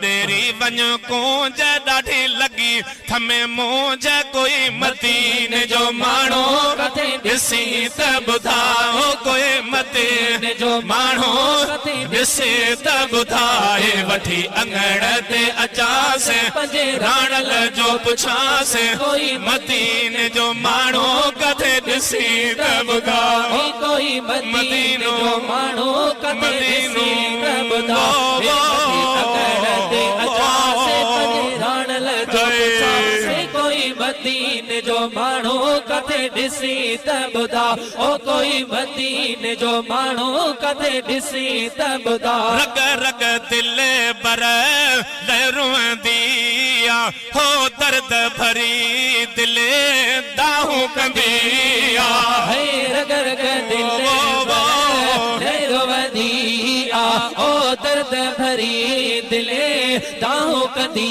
तेरी वञो कूंज ॾाढी लगी थमे मूंझ कोई मदीने जो माण्हू ॾिसी त ॿुधाओ कोई मदीने जो माण्हू ॾिसी त ॿुधाए वठी अंगण ते अचांसे राणल जो पुछांसे कोई मदीने जो माण्हू कथे ॾिसी त ॿुधाओ कोई मदीने जो माण्हू कथे ॾिसी त ॿुधाओ कोई मदीने जो माण्हू कथे ॾिसी त ॿुधा ओ कोई मदीने जो माण्हू कथे ॾिसी त ॿुधा रग रग दिल बर रोंदी हो दर्द भरी दिल दाहूं कंदी है रग रग दिल रोंदी ओ दर्द भरी दिल दाहूं कंदी